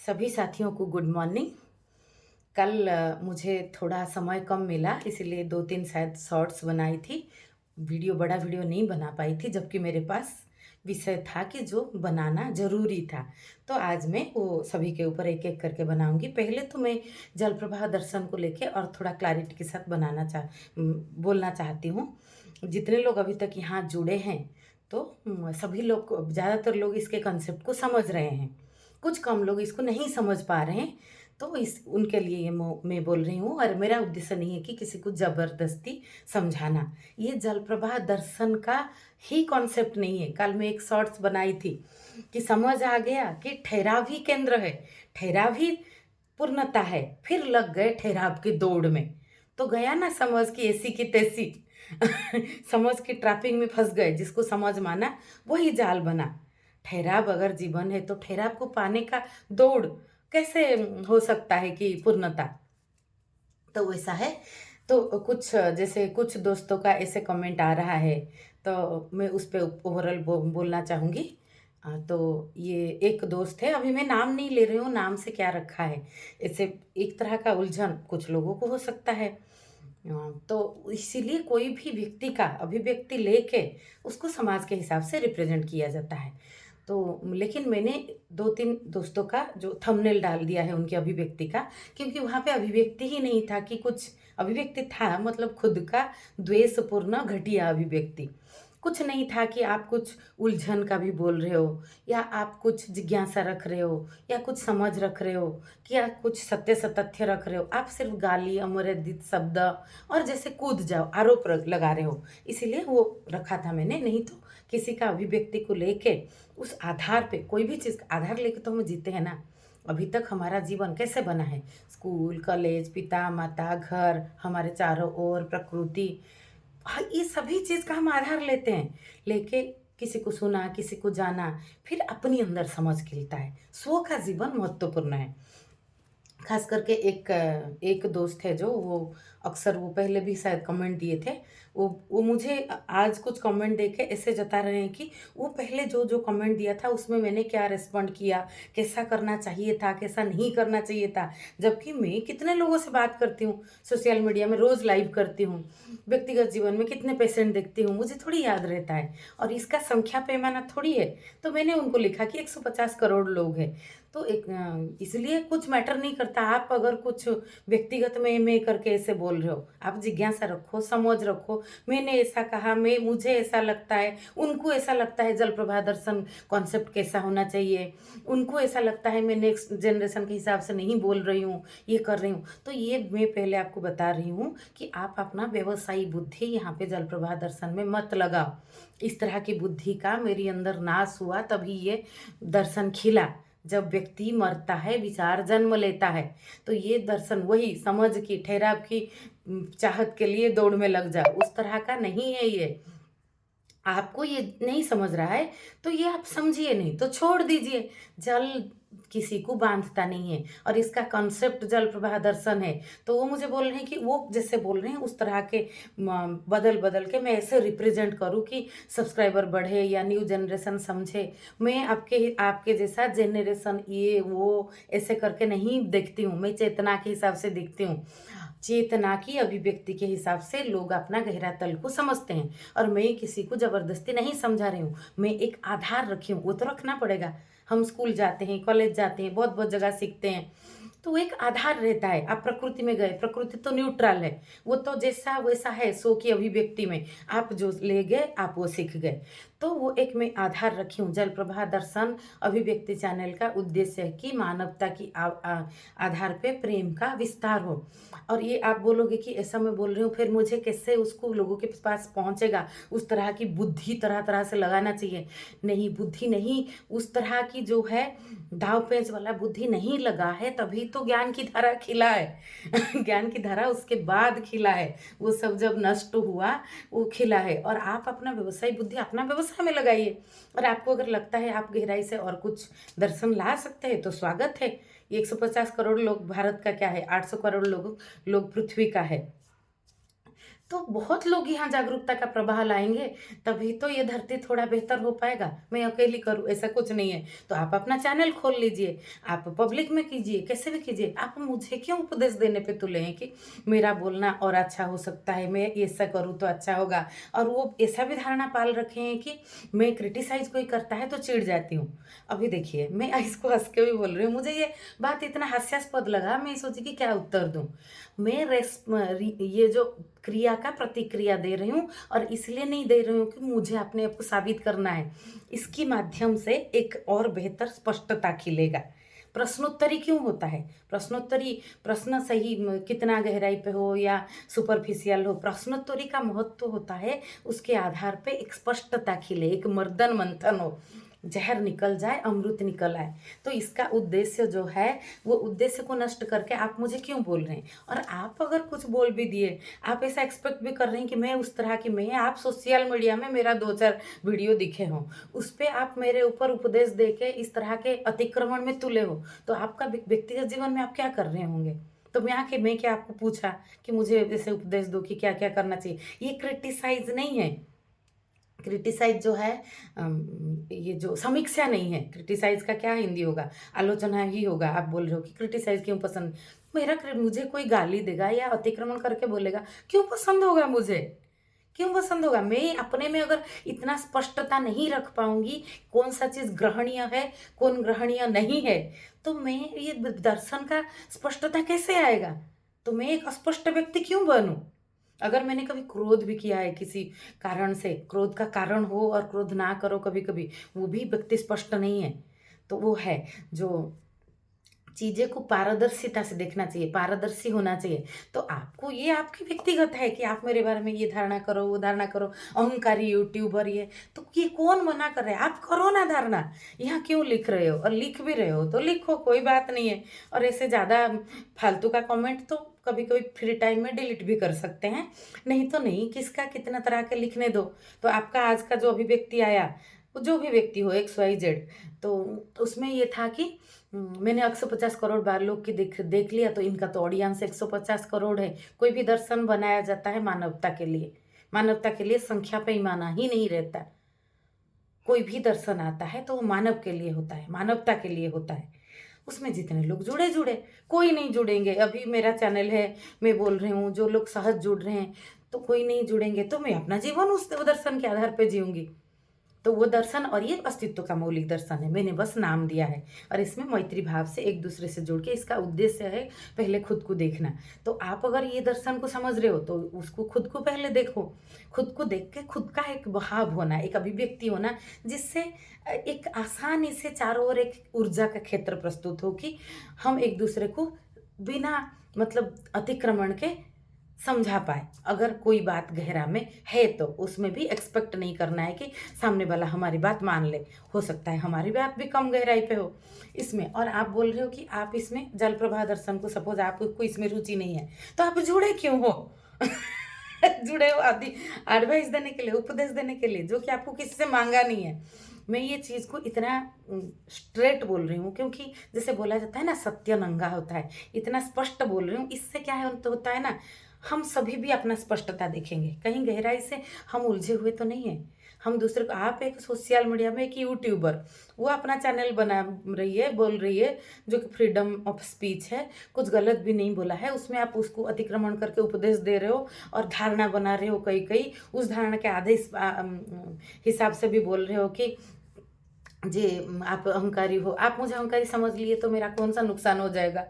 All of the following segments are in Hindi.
सभी साथियों को गुड मॉर्निंग। कल मुझे थोड़ा समय कम मिला इसीलिए 2-3 शायद शॉर्ट्स बनाई थी। बड़ा वीडियो नहीं बना पाई थी जबकि मेरे पास विषय था कि जो बनाना ज़रूरी था। तो आज मैं वो सभी के ऊपर एक-एक करके बनाऊँगी। पहले तो मैं जलप्रवाह दर्शन को लेके और थोड़ा क्लैरिटी के साथ बोलना चाहती हूँ। जितने लोग अभी तक यहाँ जुड़े हैं तो सभी लोग ज़्यादातर लोग इसके कांसेप्ट को समझ रहे हैं। कुछ कम लोग इसको नहीं समझ पा रहे हैं, तो इस उनके लिए ये मैं बोल रही हूँ और मेरा उद्देश्य नहीं है कि किसी को ज़बरदस्ती समझाना। ये जलप्रवाह दर्शन का ही कॉन्सेप्ट नहीं है। कल मैं एक शॉर्ट्स बनाई थी कि समझ आ गया कि ठहराव ही केंद्र है, ठहराव ही पूर्णता है, फिर लग गए ठहराव की दौड़ में। तो गया ना समझ कि ऐसी की तैसी। समझ की ट्रैपिंग में फँस गए, जिसको समझ माना वही जाल बना। ठहराव अगर जीवन है तो ठहराव को पाने का दौड़ कैसे हो सकता है कि पूर्णता? तो वैसा है। तो कुछ जैसे कुछ दोस्तों का ऐसे कमेंट आ रहा है, तो मैं उस पे ओवरऑल बोलना चाहूँगी। तो ये एक दोस्त है, अभी मैं नाम नहीं ले रही हूँ, नाम से क्या रखा है। ऐसे एक तरह का उलझन कुछ लोगों को हो सकता है। तो इसीलिए कोई भी व्यक्ति का अभिव्यक्ति लेके उसको समाज के हिसाब से रिप्रेज़ेंट किया जाता है। तो लेकिन मैंने 2-3 दोस्तों का जो थंबनेल डाल दिया है उनकी अभिव्यक्ति का, क्योंकि वहाँ पे अभिव्यक्ति ही नहीं था कि कुछ अभिव्यक्ति था, मतलब खुद का द्वेषपूर्ण घटिया अभिव्यक्ति। कुछ नहीं था कि आप कुछ उलझन का भी बोल रहे हो या आप कुछ जिज्ञासा रख रहे हो या कुछ समझ रख रहे हो कि या कुछ सत्य तथ्य रख रहे हो। आप सिर्फ़ गाली, अमर्यादित शब्द और जैसे कूद जाओ, आरोप लगा रहे हो। इसीलिए वो रखा था मैंने, नहीं तो किसी का अभिव्यक्ति को लेके उस आधार पे कोई भी चीज़ का आधार लेके तो हम जीते हैं ना। अभी तक हमारा जीवन कैसे बना है? स्कूल, कॉलेज, पिता-माता, घर, हमारे चारों ओर प्रकृति, हाँ, ये सभी चीज़ का हम आधार लेते हैं। लेके किसी को सुना, किसी को जाना, फिर अपनी अंदर समझ खिलता है। स्व का जीवन महत्वपूर्ण है। ख़ास करके एक दोस्त है जो वो अक्सर वो पहले भी शायद कमेंट दिए थे। वो मुझे आज कुछ कमेंट देके ऐसे जता रहे हैं कि वो पहले जो कमेंट दिया था उसमें मैंने क्या रिस्पॉन्ड किया, कैसा करना चाहिए था, कैसा नहीं करना चाहिए था। जबकि मैं कितने लोगों से बात करती हूँ, सोशल मीडिया में रोज़ लाइव करती हूँ, व्यक्तिगत जीवन में कितने पेशेंट देखती हूँ, मुझे थोड़ी याद रहता है और इसका संख्या पैमाना थोड़ी है। तो मैंने उनको लिखा कि 150 करोड़ लोग हैं। तो इसलिए कुछ मैटर नहीं करता, आप अगर कुछ व्यक्तिगत में करके ऐसे बोल रहे हो, आप जिज्ञासा रखो, समझ रखो, मैंने ऐसा कहा, मुझे ऐसा लगता है, उनको ऐसा लगता है जलप्रवाह दर्शन कॉन्सेप्ट कैसा होना चाहिए, उनको ऐसा लगता है मैं नेक्स्ट जनरेशन के हिसाब से नहीं बोल रही हूँ, ये कर रही हूँ। तो ये मैं पहले आपको बता रही हूँ कि आप अपना व्यवसायी बुद्धि यहाँ पे जलप्रवाह दर्शन में मत लगाओ। इस तरह की बुद्धि का मेरे अंदर नाश हुआ तभी ये दर्शन खिला। जब व्यक्ति मरता है, विचार जन्म लेता है, तो ये दर्शन वही समझ की, ठहराव की चाहत के लिए दौड़ में लग जाओ, उस तरह का नहीं है ये। आपको ये नहीं समझ रहा है, तो ये आप समझिए नहीं, तो छोड़ दीजिए। जल किसी को बाँधता नहीं है और इसका कॉन्सेप्ट जल प्रवाह दर्शन है। तो वो मुझे बोल रहे हैं कि वो जैसे बोल रहे हैं उस तरह के बदल-बदल के मैं ऐसे रिप्रेज़ेंट करूँ कि सब्सक्राइबर बढ़े या न्यू जनरेशन समझे। मैं आपके आपके जैसा जनरेशन ये वो ऐसे करके नहीं देखती हूँ, मैं चेतना के हिसाब से देखती हूँ। चेतना की अभिव्यक्ति के हिसाब से लोग अपना गहरा तल को समझते हैं और मैं किसी को ज़बरदस्ती नहीं समझा रही हूँ। मैं एक आधार रखी हूँ, वो तो रखना पड़ेगा। हम स्कूल जाते हैं, कॉलेज जाते हैं, बहुत-बहुत जगह सीखते हैं, तो एक आधार रहता है। आप प्रकृति में गए, प्रकृति तो न्यूट्रल है, वो तो जैसा वैसा है सो की अभिव्यक्ति में। आप जो ले गए, आप वो सीख गए। तो वो एक मैं आधार रखी हूँ। जल प्रवाह दर्शन अभिव्यक्ति चैनल का उद्देश्य है कि मानवता की आधार पे प्रेम का विस्तार हो। और ये आप बोलोगे कि ऐसा मैं बोल रही हूँ, फिर मुझे कैसे उसको लोगों के पास पहुँचेगा? उस तरह की बुद्धि तरह-तरह से लगाना चाहिए। नहीं, बुद्धि नहीं, उस तरह की जो है दाँव-पेंच वाला बुद्धि नहीं लगा है, तभी तो ज्ञान की धारा खिला है। ज्ञान की धारा उसके बाद खिला है। वो सब जब नष्ट हुआ, वो खिला है और आप अपना व्यवसायिक बुद्धि अपना व्यवसाय में लगाइए। और आपको अगर लगता है आप गहराई से और कुछ दर्शन ला सकते हैं, तो स्वागत है। ये 150 करोड़ लोग भारत का क्या है, 800 करोड़ लोग पृथ्वी का है। तो बहुत लोग यहाँ जागरूकता का प्रवाह लाएँगे, तभी तो ये धरती थोड़ा बेहतर हो पाएगा। मैं अकेली करूँ ऐसा कुछ नहीं है। तो आप अपना चैनल खोल लीजिए, आप पब्लिक में कीजिए, कैसे भी कीजिए। आप मुझे क्यों उपदेश देने पे तुले हैं कि मेरा बोलना और अच्छा हो सकता है, मैं ऐसा करूँ तो अच्छा होगा। और वो ऐसा भी धारणा पाल रखे हैं कि मैं क्रिटिसाइज़ कोई करता है तो चिढ़ जाती हूँ। अभी देखिए, मैं इसको हँस के भी बोल रही हूँ, मुझे ये बात इतना हास्यास्पद लगा, मैं सोची कि क्या उत्तर दूँ। मैं ये जो क्रिया का प्रतिक्रिया दे रही हूँ और इसलिए नहीं दे रही हूँ कि मुझे अपने आप को साबित करना है। इसके माध्यम से एक और बेहतर स्पष्टता खिलेगा। प्रश्नोत्तरी क्यों होता है? प्रश्नोत्तरी प्रश्न सही कितना गहराई पे हो या सुपरफिशियल हो, प्रश्नोत्तरी का महत्व होता है उसके आधार पे एक स्पष्टता खिले, एक मर्दन मंथन हो, ज़हर निकल जाए, अमृत निकल आए। तो इसका उद्देश्य जो है, वो उद्देश्य को नष्ट करके आप मुझे क्यों बोल रहे हैं? और आप अगर कुछ बोल भी दिए, आप ऐसा एक्सपेक्ट भी कर रहे हैं कि मैं उस तरह की मैं आप सोशल मीडिया में मेरा 2-4 वीडियो दिखे हों, उस पे आप मेरे ऊपर उपदेश दे के इस तरह के अतिक्रमण में तुले हो, तो आपका व्यक्तिगत जीवन में आप क्या कर रहे होंगे? तो मैं क्या आपको पूछा कि मुझे ऐसे उपदेश दो कि क्या-क्या करना चाहिए? ये क्रिटिसाइज़ नहीं है। क्रिटिसाइज़ जो है ये जो समीक्षा नहीं है, क्रिटिसाइज़ का क्या हिंदी होगा? आलोचना ही होगा। आप बोल रहे हो कि क्रिटिसाइज़ क्यों पसंद मुझे कोई गाली देगा या अतिक्रमण करके बोलेगा, क्यों पसंद होगा मुझे? क्यों पसंद होगा? मैं अपने में अगर इतना स्पष्टता नहीं रख पाऊँगी, कौन-सा चीज़ ग्रहणीय है, कौन ग्रहणीय नहीं है, तो मैं ये दर्शन का स्पष्टता कैसे आएगा? तो मैं एक अस्पष्ट व्यक्ति क्यों बनूँ? अगर मैंने कभी क्रोध भी किया है किसी कारण से, क्रोध का कारण हो और क्रोध ना करो कभी-कभी, वो भी व्यक्ति स्पष्ट नहीं है। तो वो है, जो चीज़ें को पारदर्शिता से देखना चाहिए, पारदर्शी होना चाहिए। तो आपको ये आपकी व्यक्तिगत है कि आप मेरे बारे में ये धारणा करो, वो धारणा करो, अहंकारी यूट्यूबर ये, तो ये कौन मना कर रहा है? आप करो ना धारणा, यहाँ क्यों लिख रहे हो? और लिख भी रहे हो तो लिखो, कोई बात नहीं है। और ऐसे ज़्यादा फालतू का कमेंट तो कभी-कभी फ्री टाइम में डिलीट भी कर सकते हैं, नहीं तो नहीं, किसका कितना तरह के लिखने दो। तो आपका आज का जो अभिव्यक्ति आया, वो जो भी व्यक्ति हो एक्स, वाई, ज़ेड, तो उसमें ये था कि मैंने 150 करोड़ बार लोग की देख देख लिया तो इनका तो ऑडियंस 150 करोड़ है। कोई भी दर्शन बनाया जाता है मानवता के लिए। मानवता के लिए संख्या पैमाना ही नहीं रहता। कोई भी दर्शन आता है तो वो मानव के लिए होता है, मानवता के लिए होता है। उसमें जितने लोग जुड़े, जुड़े, कोई नहीं जुड़ेंगे। अभी मेरा चैनल है, मैं बोल रही हूँ, जो लोग सहज जुड़ रहे हैं, तो कोई नहीं जुड़ेंगे तो मैं अपना जीवन उस दर्शन के आधार पे जीऊँगी। तो वो दर्शन और ये अस्तित्व का मौलिक दर्शन है, मैंने बस नाम दिया है। और इसमें मैत्री भाव से एक दूसरे से जुड़ के इसका उद्देश्य है पहले खुद को देखना। तो आप अगर ये दर्शन को समझ रहे हो तो उसको खुद को पहले देखो। खुद को देख के खुद का एक बहाव होना, एक अभिव्यक्ति होना, जिससे एक आसानी से चारों ओर एक ऊर्जा का क्षेत्र प्रस्तुत हो कि हम एक दूसरे को बिना मतलब अतिक्रमण के समझा पाए। अगर कोई बात गहरा में है तो उसमें भी एक्सपेक्ट नहीं करना है कि सामने वाला हमारी बात मान ले। हो सकता है हमारी बात भी कम गहराई पे हो इसमें। और आप बोल रहे हो कि आप इसमें जल प्रवाह दर्शन को सपोज़ आपको इसमें रुचि नहीं है, तो आप जुड़े क्यों हो? जुड़े हो आदि एडवाइस देने के लिए, उपदेश देने के लिए, जो कि आपको किसी से माँगा नहीं है। मैं ये चीज़ को इतना स्ट्रेट बोल रही हूँ क्योंकि जैसे बोला जाता है ना, सत्य नंगा होता है। इतना स्पष्ट बोल रही हूँ, इससे क्या है तो होता है ना, हम सभी भी अपना स्पष्टता देखेंगे। कहीं गहराई से हम उलझे हुए तो नहीं हैं। हम दूसरे को, आप एक सोशल मीडिया में एक यूट्यूबर, वो अपना चैनल बना रही है, बोल रही है, जो कि फ्रीडम ऑफ स्पीच है, कुछ गलत भी नहीं बोला है, उसमें आप उसको अतिक्रमण करके उपदेश दे रहे हो और धारणा बना रहे हो कई-कई, उस धारणा के आधे हिसाब से भी बोल रहे हो कि जी आप अहंकारी हो। आप मुझे अहंकारी समझ लिए तो मेरा कौन-सा नुकसान हो जाएगा?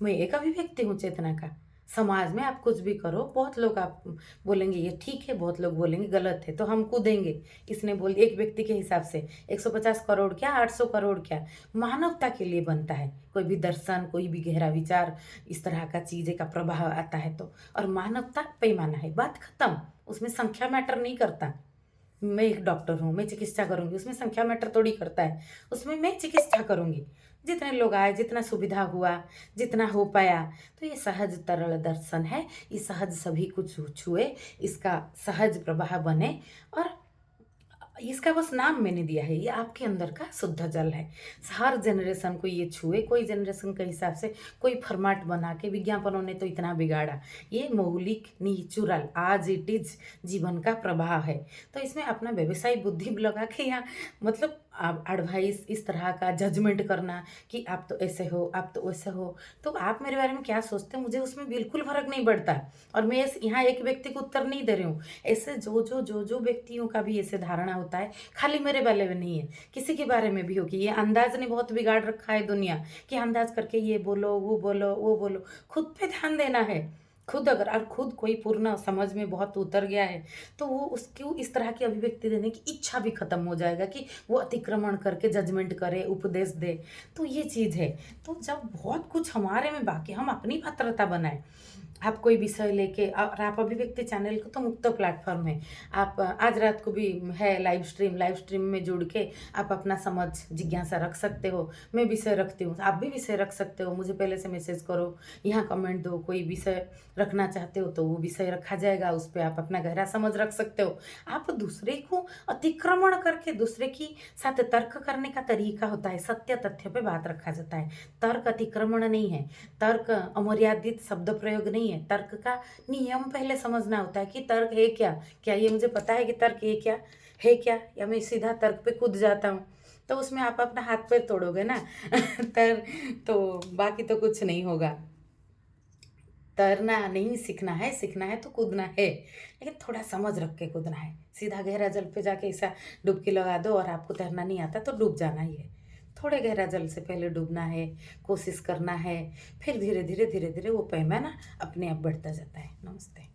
मैं एक अभिव्यक्ति हूँ चेतना का। समाज में आप कुछ भी करो, बहुत लोग आप बोलेंगे ये ठीक है, बहुत लोग बोलेंगे गलत है, तो हम कूदेंगे। इसने बोल एक व्यक्ति के हिसाब से 150 करोड़ क्या, 800 करोड़ क्या, मानवता के लिए बनता है। कोई भी दर्शन, कोई भी गहरा विचार, इस तरह का चीज़ें का प्रभाव आता है तो। और मानवता पैमाना है, बात खत्म। उसमें संख्या मैटर नहीं करता। मैं एक डॉक्टर हूँ, मैं चिकित्सा करूँगी, उसमें संख्या मैटर थोड़ी करता है। उसमें मैं चिकित्सा करूँगी। जितने लोग आए, जितना सुविधा हुआ, जितना हो पाया, तो ये सहज तरल दर्शन है। ये सहज सभी को छुए, इसका सहज प्रवाह बने और इसका बस नाम मैंने दिया है, ये आपके अंदर का शुद्ध जल है। हर जनरेशन को ये छुए, कोई जनरेशन के हिसाब से कोई फॉर्मेट बना के विज्ञापनों ने तो इतना बिगाड़ा। ये मौलिक, नेचुरल, आज इट इज़ जीवन का प्रवाह है। तो इसमें अपना व्यवसायिक बुद्धि लगा के या मतलब एडवाइस इस तरह का जजमेंट करना कि आप तो ऐसे हो, आप तो वैसे हो, तो आप मेरे बारे में क्या सोचते हो, मुझे उसमें बिल्कुल फ़र्क नहीं पड़ता। और मैं यहाँ एक व्यक्ति को उत्तर नहीं दे रही हूँ। ऐसे जो व्यक्तियों का भी ऐसे धारणा होता है, खाली मेरे बारे में नहीं है, किसी के बारे में भी हो कि ये अंदाज़ ने बहुत बिगाड़ रखा है दुनिया, कि अंदाज़ करके ये बोलो, वो बोलो, वो बोलो। खुद पे ध्यान देना है। खुद अगर और खुद कोई पूर्ण समझ में बहुत उतर गया है, तो वो उसको इस तरह की अभिव्यक्ति देने की इच्छा भी खत्म हो जाएगा कि वो अतिक्रमण करके जजमेंट करे, उपदेश दे। तो ये चीज़ है। तो जब बहुत कुछ हमारे में बाकी, हम अपनी पात्रता बनाएँ। आप कोई विषय लेके और आप अभिव्यक्ति चैनल को तो मुक्त प्लेटफ़ॉर्म है। आप आज रात को भी है लाइव स्ट्रीम में जुड़ के आप अपना समझ, जिज्ञासा रख सकते हो। मैं विषय रखती हूँ, आप भी विषय रख सकते हो। मुझे पहले से मैसेज करो, यहाँ कमेंट दो, कोई विषय रखना चाहते हो तो वो विषय रखा जाएगा, उस पे आप अपना गहरा समझ रख सकते हो। आप दूसरे को अतिक्रमण करके दूसरे की साथ तर्क करने का तरीका होता है, सत्य तथ्य पे बात रखा जाता है। तर्क अतिक्रमण नहीं है, तर्क अमर्यादित शब्द प्रयोग नहीं है। तर्क का नियम पहले समझना होता है कि तर्क है क्या? क्या ये मुझे पता है कि तर्क है क्या? है क्या? या मैं सीधा तर्क पे कूद जाता हूँ? तो उसमें आप अपना हाथ-पैर तोड़ोगे ना। तर तो बाकी तो कुछ नहीं होगा। तैरना नहीं सीखना है तो कूदना है, लेकिन थोड़ा समझ रख के कूदना है। सीधा गहरा जल पे जाके ऐसा डुबकी लगा दो और आपको तैरना नहीं आता तो डूब जाना ही है। थोड़े गहरा जल से पहले डूबना है, कोशिश करना है, फिर धीरे-धीरे वो पैमाना अपने आप बढ़ता जाता है। नमस्ते।